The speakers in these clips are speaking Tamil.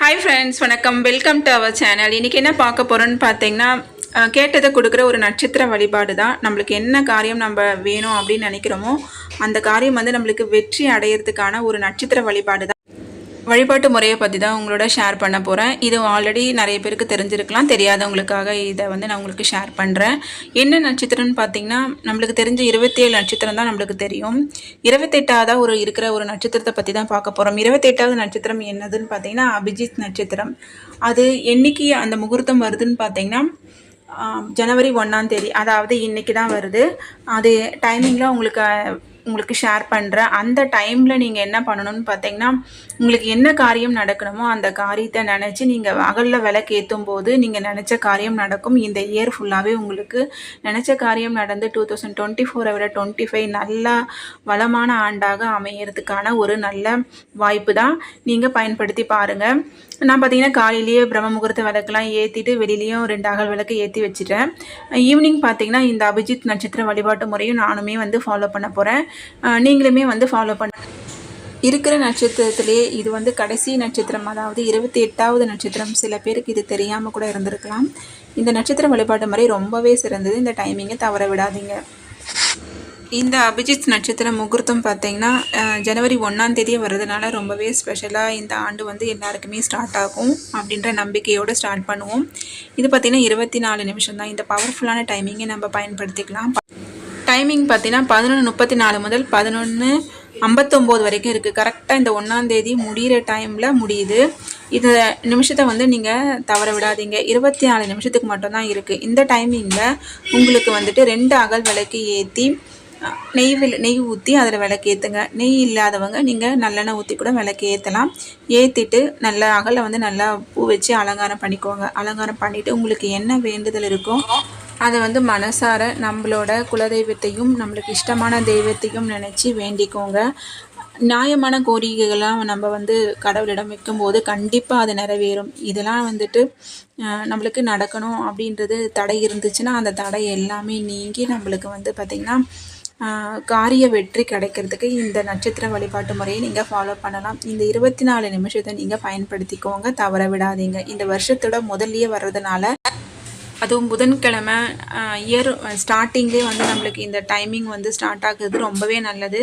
ஹாய் ஃப்ரெண்ட்ஸ், வணக்கம். Welcome to our channel. இன்றைக்கி என்ன பார்க்க போகிறோன்னு பார்த்தீங்கன்னா, கேட்டதை கொடுக்குற ஒரு நட்சத்திர வழிபாடு தான். நம்மளுக்கு என்ன காரியம் நம்ம வேணும் அப்படின்னு நினைக்கிறோமோ அந்த காரியம் வந்து நம்மளுக்கு வெற்றி அடையிறதுக்கான ஒரு நட்சத்திர வழிபாடு தான். வழிபாட்டு முறையை பற்றி தான் உங்களோட ஷேர் பண்ண போகிறேன். இது ஆல்ரெடி நிறைய பேருக்கு தெரிஞ்சிருக்கலாம், தெரியாதவங்களுக்காக இதை வந்து நான் உங்களுக்கு ஷேர் பண்ணுறேன். என்ன நட்சத்திரம்னு பார்த்தீங்கன்னா, நம்மளுக்கு தெரிஞ்ச 27 நட்சத்திரம் தான் நம்மளுக்கு தெரியும். 28ஆவதாக இருக்கிற ஒரு நட்சத்திரத்தை பற்றி தான் பார்க்க போகிறோம். 28ஆவது நட்சத்திரம் என்னதுன்னு பார்த்தீங்கன்னா அபிஜித் நட்சத்திரம். அது என்னைக்கு அந்த முகூர்த்தம் வருதுன்னு பார்த்தீங்கன்னா ஜனவரி 1ஆம் தேதி, அதாவது இன்றைக்கி தான் வருது. அது டைமிங்கில் உங்களுக்கு ஷேர் பண்ணுறேன். அந்த டைமில் நீங்கள் என்ன பண்ணணும்னு பார்த்தீங்கன்னா, உங்களுக்கு என்ன காரியம் நடக்கணுமோ அந்த காரியத்தை நினச்சி நீங்கள் அகலில் விளக்கு ஏற்றும் போது நீங்கள் நினச்ச காரியம் நடக்கும். இந்த இயர் ஃபுல்லாகவே உங்களுக்கு நினச்ச காரியம் நடந்து 2024 விட 25 நல்லா வளமான ஆண்டாக அமையறதுக்கான ஒரு நல்ல வாய்ப்பு தான். நீங்கள் பயன்படுத்தி பாருங்கள். நான் பார்த்தீங்கன்னா காலையிலேயே பிரம்ம முகூர்த்த விளக்கெல்லாம் ஏற்றிட்டு வெளியிலையும் 2 அகல் விளக்கு ஏற்றி வச்சுட்டேன். ஈவினிங் பார்த்தீங்கன்னா இந்த அபிஜித் நட்சத்திர வழிபாட்டு முறையும் நானுமே வந்து ஃபாலோ பண்ண போகிறேன். நீங்களுமே வந்து ஃபாலோ பண்ண இருக்கிற நட்சத்திரத்திலே இது வந்து கடைசி நட்சத்திரம், அதாவது 28ஆவது நட்சத்திரம். சில பேருக்கு இது தெரியாமல் கூட இருந்திருக்கலாம். இந்த நட்சத்திர வழிபாட்டு முறை ரொம்பவே சிறந்தது. இந்த டைமிங்கை தவற விடாதீங்க. இந்த அபிஜித் நட்சத்திர முகூர்த்தம் பார்த்தீங்கன்னா ஜனவரி 1ஆம் தேதியே வர்றதுனால ரொம்பவே ஸ்பெஷலாக இந்த ஆண்டு வந்து எல்லாருக்குமே ஸ்டார்ட் ஆகும் அப்படின்ற நம்பிக்கையோடு ஸ்டார்ட் பண்ணுவோம். இது பார்த்திங்கன்னா 24 நிமிஷம் தான். இந்த பவர்ஃபுல்லான டைமிங்கை நம்ம பயன்படுத்திக்கலாம். டைமிங் பார்த்தீங்கன்னா 11:34 முதல் 11:59 வரைக்கும் இருக்குது. கரெக்டாக இந்த 1ஆம் தேதி முடிகிற டைமில் முடியுது. இந்த நிமிஷத்தை வந்து நீங்கள் தவற விடாதீங்க. 24 நிமிஷத்துக்கு மட்டும்தான் இருக்குது. இந்த டைமிங்கில் உங்களுக்கு வந்துட்டு 2 அகல் விளக்கு ஏற்றி நெய் ஊற்றி அதில் விளக்கு ஏற்றுங்க. நெய் இல்லாதவங்க நீங்கள் நல்லெண்ணெய் ஊற்றி கூட விளக்கு ஏற்றலாம். ஏற்றிட்டு நல்லா அகலை வந்து நல்லா பூ வச்சு அலங்காரம் பண்ணிக்கோங்க. அலங்காரம் பண்ணிவிட்டு உங்களுக்கு என்ன வேண்டுதல் இருக்கோ அதை வந்து மனசார நம்மளோட குலதெய்வத்தையும் நம்மளுக்கு இஷ்டமான தெய்வத்தையும் நினச்சி வேண்டிக்கோங்க. நியாயமான கோரிக்கைகள்லாம் நம்ம வந்து கடவுளிடம் வைக்கும்போது கண்டிப்பாக அது நிறைவேறும். இதெல்லாம் வந்துட்டு நம்மளுக்கு நடக்கணும் அப்படின்றது தடை இருந்துச்சுன்னா அந்த தடை எல்லாமே நீங்கி நம்மளுக்கு வந்து பார்த்திங்கன்னா காரிய வெற்றி கிடைக்கிறதுக்கு இந்த நட்சத்திர வழிபாட்டு முறையை நீங்கள் ஃபாலோ பண்ணலாம். இந்த 24 நிமிஷத்தை நீங்கள் பயன்படுத்திக்கோங்க, தவற விடாதீங்க. இந்த வருஷத்தோட முதல்லையே வர்றதுனால, அதுவும் புதன்கிழமை இயர் ஸ்டார்டிங்கே வந்து நம்மளுக்கு இந்த டைமிங் வந்து ஸ்டார்ட் ஆகுது ரொம்பவே நல்லது.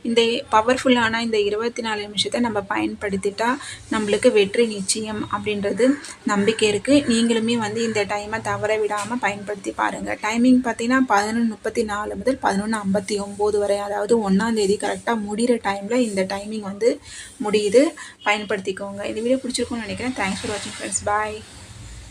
இந்த பவர்ஃபுல்லான இந்த 24 நிமிஷத்தை நம்ம பயன்படுத்திட்டா நம்மளுக்கு வெற்றி நிச்சயம் அப்படின்றது நம்பிக்கை இருக்குது. நீங்களுமே வந்து இந்த டைமை தவற விடாமல் பயன்படுத்தி பாருங்கள். டைமிங் பார்த்திங்கன்னா 11:34 முதல் 11:59 வரை, அதாவது 1ஆம் தேதி கரெக்டாக முடிகிற டைமில் இந்த டைமிங் வந்து முடியுது. பயன்படுத்திக்கோங்க. இந்த வீடியோ பிடிச்சிருக்குன்னு நினைக்கிறேன். தேங்க்ஸ் ஃபார் வாட்சிங் ஃப்ரெண்ட்ஸ். பாய்.